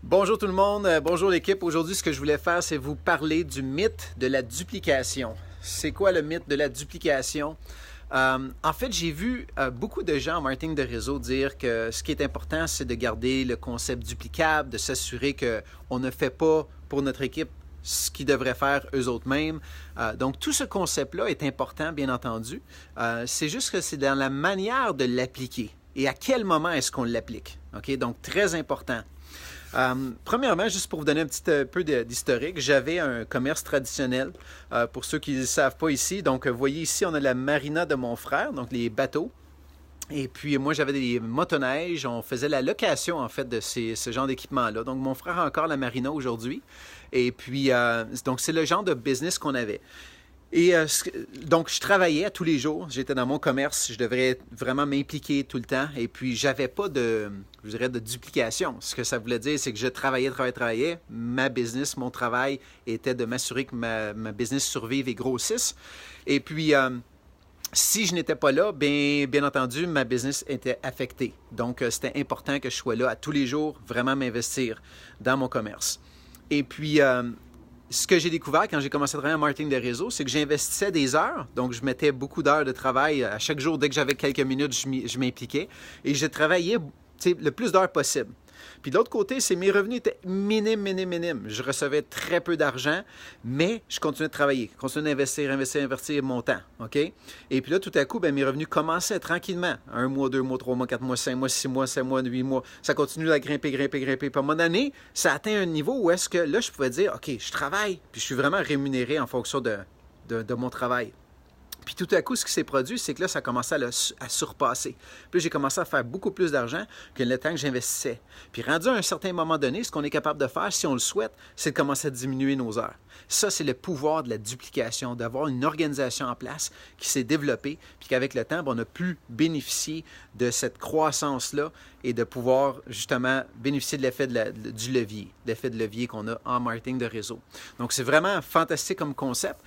Bonjour tout le monde, bonjour l'équipe. Aujourd'hui, ce que je voulais faire, c'est vous parler du mythe de la duplication. C'est quoi le mythe de la duplication? En fait, j'ai vu beaucoup de gens en marketing de réseau dire que ce qui est important, c'est de garder le concept duplicable, de s'assurer qu'on ne fait pas pour notre équipe ce qu'ils devraient faire eux autres mêmes. Donc, tout ce concept-là est important, bien entendu. C'est juste que c'est dans la manière de l'appliquer et à quel moment est-ce qu'on l'applique. OK? Donc, très important. Premièrement, juste pour vous donner un petit peu d'historique, j'avais un commerce traditionnel. Pour ceux qui ne savent pas ici, donc vous voyez ici, on a la marina de mon frère, donc les bateaux. Et puis moi, j'avais des motoneiges. On faisait la location, en fait, de ce genre d'équipement-là. Donc mon frère a encore la marina aujourd'hui. Et puis, donc c'est le genre de business qu'on avait. Et donc, je travaillais à tous les jours. J'étais dans mon commerce. Je devrais vraiment m'impliquer tout le temps. Et puis, j'avais pas de duplication. Ce que ça voulait dire, c'est que je travaillais. Ma business, mon travail était de m'assurer que ma business survive et grossisse. Et puis, si je n'étais pas là, bien entendu, ma business était affectée. Donc, c'était important que je sois là à tous les jours, vraiment m'investir dans mon commerce. Et puis, ce que j'ai découvert quand j'ai commencé à travailler en marketing de réseau, c'est que j'investissais des heures. Donc, je mettais beaucoup d'heures de travail. À chaque jour, dès que j'avais quelques minutes, je m'impliquais. Et je travaillais le plus d'heures possible. Puis de l'autre côté, mes revenus étaient minimes. Je recevais très peu d'argent, mais je continuais de travailler, continuais d'investir mon temps. OK? Et puis là, tout à coup, mes revenus commençaient tranquillement. 1 mois, 2 mois, 3 mois, 4 mois, 5 mois, 6 mois, 7 mois, 8 mois. Ça continue à grimper. Puis à un moment donné, ça atteint un niveau où est-ce que là, je pouvais dire, OK, je travaille, puis je suis vraiment rémunéré en fonction de mon travail. Puis tout à coup, ce qui s'est produit, c'est que là, ça commençait à surpasser. Puis là, j'ai commencé à faire beaucoup plus d'argent que le temps que j'investissais. Puis rendu à un certain moment donné, ce qu'on est capable de faire, si on le souhaite, c'est de commencer à diminuer nos heures. Ça, c'est le pouvoir de la duplication, d'avoir une organisation en place qui s'est développée, puis qu'avec le temps, on a pu bénéficier de cette croissance-là et de pouvoir justement bénéficier de l'effet du levier, l'effet de levier qu'on a en marketing de réseau. Donc, c'est vraiment fantastique comme concept.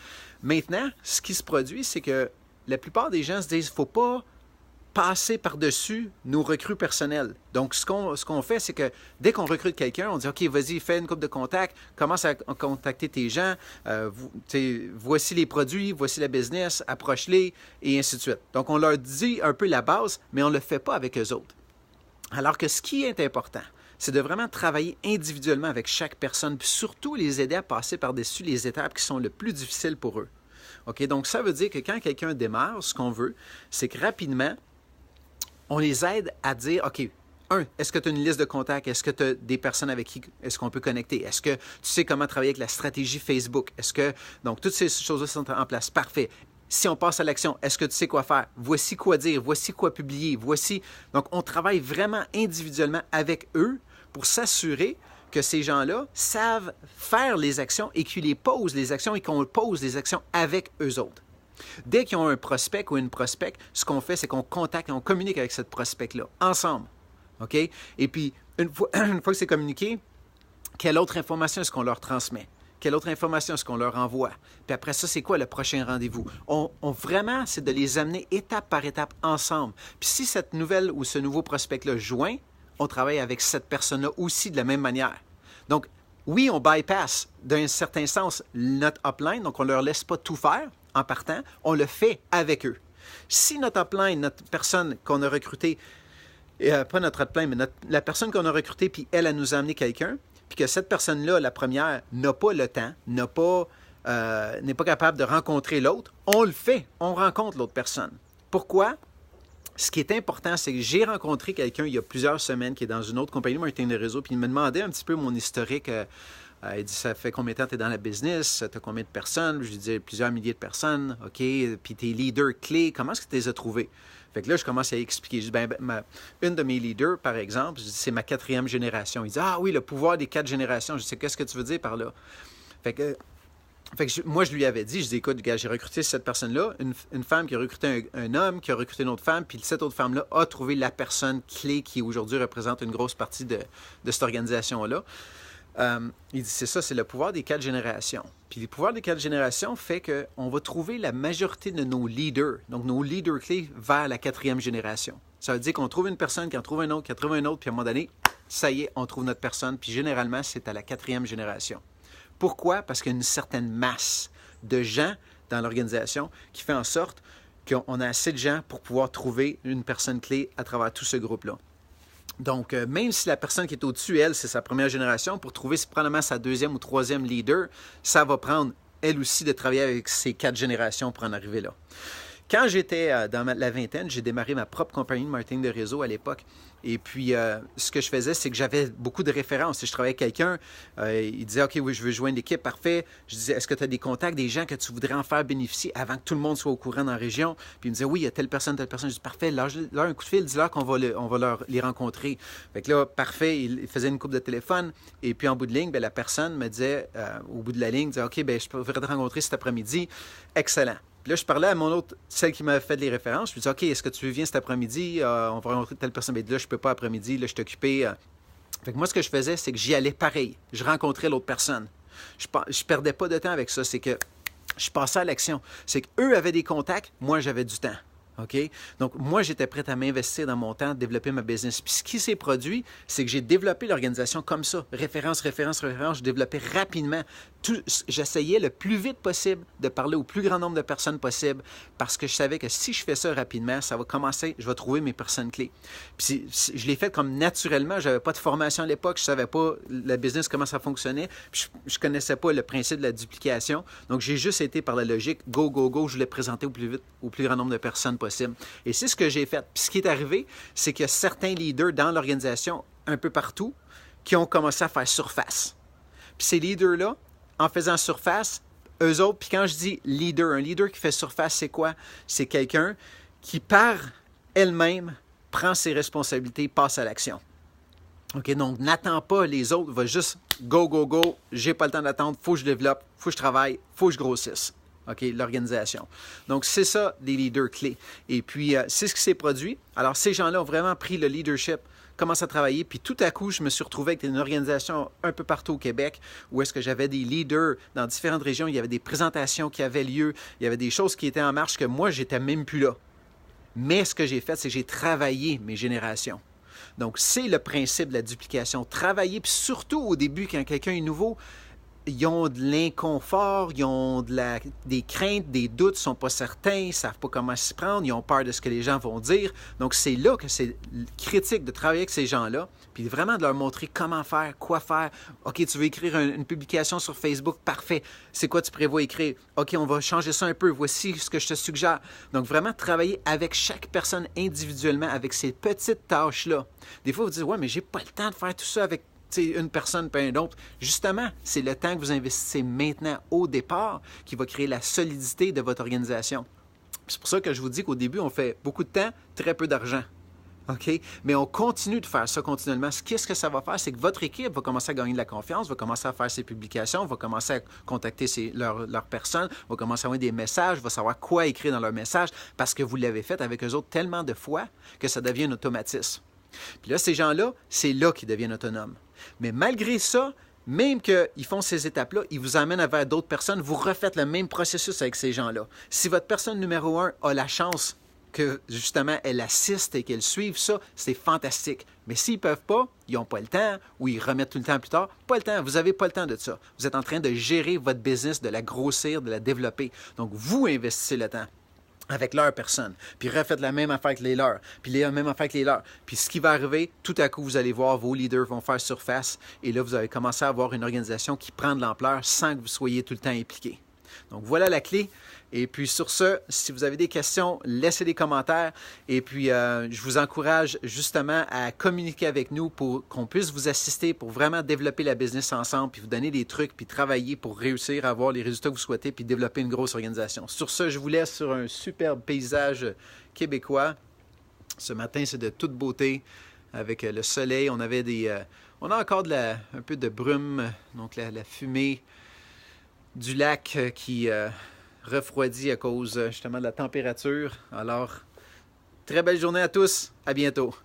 Maintenant, ce qui se produit, c'est que la plupart des gens se disent qu'il ne faut pas passer par-dessus nos recrues personnelles. Donc, ce qu'on fait, c'est que dès qu'on recrute quelqu'un, on dit « OK, vas-y, fais une couple de contacts, commence à contacter tes gens, voici les produits, voici la business, approche-les, et ainsi de suite. » Donc, on leur dit un peu la base, mais on ne le fait pas avec eux autres. Alors que ce qui est important, c'est de vraiment travailler individuellement avec chaque personne, puis surtout les aider à passer par-dessus les étapes qui sont le plus difficiles pour eux. OK? Donc, ça veut dire que quand quelqu'un démarre, ce qu'on veut, c'est que rapidement, on les aide à dire, OK, est-ce que tu as une liste de contacts? Est-ce que tu as des personnes avec qui est-ce qu'on peut connecter? Est-ce que tu sais comment travailler avec la stratégie Facebook? Donc, toutes ces choses-là sont en place. Parfait. Si on passe à l'action, est-ce que tu sais quoi faire? Voici quoi dire, voici quoi publier, voici... Donc, on travaille vraiment individuellement avec eux pour s'assurer que ces gens-là savent faire les actions et qu'ils les posent les actions et qu'on pose les actions avec eux autres. Dès qu'ils ont un prospect ou une prospect, ce qu'on fait, c'est qu'on contacte et on communique avec cette prospect-là, ensemble. OK? Et puis, une fois que c'est communiqué, quelle autre information est-ce qu'on leur transmet? Quelle autre information est-ce qu'on leur envoie? Puis après ça, c'est quoi le prochain rendez-vous? Vraiment, c'est de les amener étape par étape ensemble. Puis si cette nouvelle ou ce nouveau prospect-là joint, on travaille avec cette personne-là aussi de la même manière. Donc, oui, on bypass d'un certain sens notre upline, donc on ne leur laisse pas tout faire en partant, on le fait avec eux. Si notre upline, notre personne qu'on a recrutée, pas notre upline, mais la personne qu'on a recrutée, puis elle nous a amené quelqu'un, puis que cette personne-là, la première, n'a pas le temps, n'est pas capable de rencontrer l'autre, on le fait, on rencontre l'autre personne. Pourquoi? Ce qui est important, c'est que j'ai rencontré quelqu'un il y a plusieurs semaines qui est dans une autre compagnie de marketing de réseau, puis il me demandait un petit peu mon historique. Il dit, ça fait combien de temps tu es dans la business? Tu as combien de personnes? Je lui dis, plusieurs milliers de personnes. OK, puis tes leaders clés, comment est-ce que tu les as trouvés? Fait que là, je commence à expliquer. Je dis, une de mes leaders, par exemple, je dis, c'est ma 4e génération. Il dit, ah oui, le pouvoir des 4 générations. Je dis, qu'est-ce que tu veux dire par là? Fait que moi, je lui avais dit, je dis, écoute, gars, j'ai recruté cette personne-là, une femme qui a recruté un homme, qui a recruté une autre femme, puis cette autre femme-là a trouvé la personne clé qui aujourd'hui représente une grosse partie de cette organisation-là. Il dit, c'est ça, c'est le pouvoir des 4 générations. Puis le pouvoir des 4 générations fait qu'on va trouver la majorité de nos leaders, donc nos leaders clés, vers la 4e génération. Ça veut dire qu'on trouve une personne, qui en trouve un autre, qui en trouve un autre, puis à un moment donné, ça y est, on trouve notre personne. Puis généralement, c'est à la 4e génération. Pourquoi? Parce qu'il y a une certaine masse de gens dans l'organisation qui fait en sorte qu'on a assez de gens pour pouvoir trouver une personne clé à travers tout ce groupe-là. Donc, même si la personne qui est au-dessus, elle, c'est sa première génération, pour trouver probablement sa 2e ou 3e leader, ça va prendre, elle aussi, de travailler avec ces 4 générations pour en arriver là. Quand j'étais dans la vingtaine, j'ai démarré ma propre compagnie de marketing de réseau à l'époque. Et puis, ce que je faisais, c'est que j'avais beaucoup de références. Si je travaillais avec quelqu'un, il disait « OK, oui, je veux joindre l'équipe, parfait. » Je disais « Est-ce que tu as des contacts, des gens que tu voudrais en faire bénéficier avant que tout le monde soit au courant dans la région? » Puis il me disait « Oui, il y a telle personne, telle personne. » Je dis « Parfait, lâche-leur un coup de fil, dis-leur qu'on va les rencontrer. » Fait que là, parfait, il faisait une coupe de téléphone. Et puis, en bout de ligne, la personne me disait, au bout de la ligne, disait « OK, je voudrais te rencontrer cet après-midi. » Excellent. Puis là, je parlais à mon autre, celle qui m'avait fait les références. Je lui disais, OK, est-ce que tu viens cet après-midi? On va rencontrer telle personne. Mais là, je ne peux pas après-midi. Là, je suis occupé. Fait que moi, ce que je faisais, c'est que j'y allais pareil. Je rencontrais l'autre personne. Je ne perdais pas de temps avec ça. C'est que je passais à l'action. C'est qu'eux avaient des contacts. Moi, j'avais du temps. OK? Donc, moi, j'étais prêt à m'investir dans mon temps, développer ma business. Puis, ce qui s'est produit, c'est que j'ai développé l'organisation comme ça. Référence, référence, référence. Je développais rapidement. J'essayais le plus vite possible de parler au plus grand nombre de personnes possible parce que je savais que si je fais ça rapidement, ça va commencer, je vais trouver mes personnes clés. Puis, je l'ai fait comme naturellement. Je n'avais pas de formation à l'époque. Je ne savais pas le business, comment ça fonctionnait. Puis, je ne connaissais pas le principe de la duplication. Donc, j'ai juste été par la logique. Go, go, go. Je voulais présenter au plus vite, au plus grand nombre de personnes possible. Et c'est ce que j'ai fait. Puis ce qui est arrivé, c'est qu'il y a certains leaders dans l'organisation, un peu partout, qui ont commencé à faire surface. Puis ces leaders-là, en faisant surface, eux autres, puis quand je dis leader, un leader qui fait surface, c'est quoi? C'est quelqu'un qui, par elle-même, prend ses responsabilités, passe à l'action. OK, donc n'attends pas les autres, va juste go, go, go, j'ai pas le temps d'attendre, faut que je développe, faut que je travaille, faut que je grossisse. OK, l'organisation. Donc, c'est ça, des leaders clés. Et puis, c'est ce qui s'est produit. Alors, ces gens-là ont vraiment pris le leadership, commencé à travailler, puis tout à coup, je me suis retrouvé avec une organisation un peu partout au Québec où est-ce que j'avais des leaders dans différentes régions, il y avait des présentations qui avaient lieu, il y avait des choses qui étaient en marche que moi, j'étais même plus là. Mais ce que j'ai fait, c'est que j'ai travaillé mes générations. Donc, c'est le principe de la duplication. Travailler, puis surtout au début, quand quelqu'un est nouveau, ils ont de l'inconfort, ils ont des craintes, des doutes, ils ne sont pas certains, ils ne savent pas comment s'y prendre, ils ont peur de ce que les gens vont dire. Donc, c'est là que c'est critique de travailler avec ces gens-là, puis vraiment de leur montrer comment faire, quoi faire. OK, tu veux écrire une publication sur Facebook? Parfait. C'est quoi tu prévois écrire? OK, on va changer ça un peu. Voici ce que je te suggère. Donc, vraiment travailler avec chaque personne individuellement, avec ces petites tâches-là. Des fois, vous dites, ouais, mais j'ai pas le temps de faire tout ça avec une personne pas une autre. Justement, c'est le temps que vous investissez maintenant au départ qui va créer la solidité de votre organisation. C'est pour ça que je vous dis qu'au début, on fait beaucoup de temps, très peu d'argent. OK? Mais on continue de faire ça continuellement. Qu'est-ce que ça va faire? C'est que votre équipe va commencer à gagner de la confiance, va commencer à faire ses publications, va commencer à contacter leurs personnes, va commencer à envoyer des messages, va savoir quoi écrire dans leurs messages parce que vous l'avez fait avec eux autres tellement de fois que ça devient un automatisme. Puis là, ces gens-là, c'est là qu'ils deviennent autonomes. Mais malgré ça, même qu'ils font ces étapes-là, ils vous amènent vers d'autres personnes, vous refaites le même processus avec ces gens-là. Si votre personne numéro 1 a la chance que, justement, elle assiste et qu'elle suive ça, c'est fantastique. Mais s'ils ne peuvent pas, ils n'ont pas le temps, ou ils remettent tout le temps plus tard, pas le temps, vous n'avez pas le temps de ça. Vous êtes en train de gérer votre business, de la grossir, de la développer. Donc, vous investissez le temps avec leur personne, puis refaites la même affaire que les leurs, puis la même affaire que les leurs. Puis ce qui va arriver, tout à coup, vous allez voir, vos leaders vont faire surface, et là, vous allez commencer à avoir une organisation qui prend de l'ampleur sans que vous soyez tout le temps impliqué. Donc, voilà la clé. Et puis, sur ce, si vous avez des questions, laissez des commentaires. Et puis, je vous encourage justement à communiquer avec nous pour qu'on puisse vous assister pour vraiment développer la business ensemble, puis vous donner des trucs, puis travailler pour réussir à avoir les résultats que vous souhaitez, puis développer une grosse organisation. Sur ce, je vous laisse sur un superbe paysage québécois. Ce matin, c'est de toute beauté avec le soleil. On a encore un peu de brume, donc la fumée du lac qui refroidit à cause justement de la température. Alors, très belle journée à tous. À bientôt.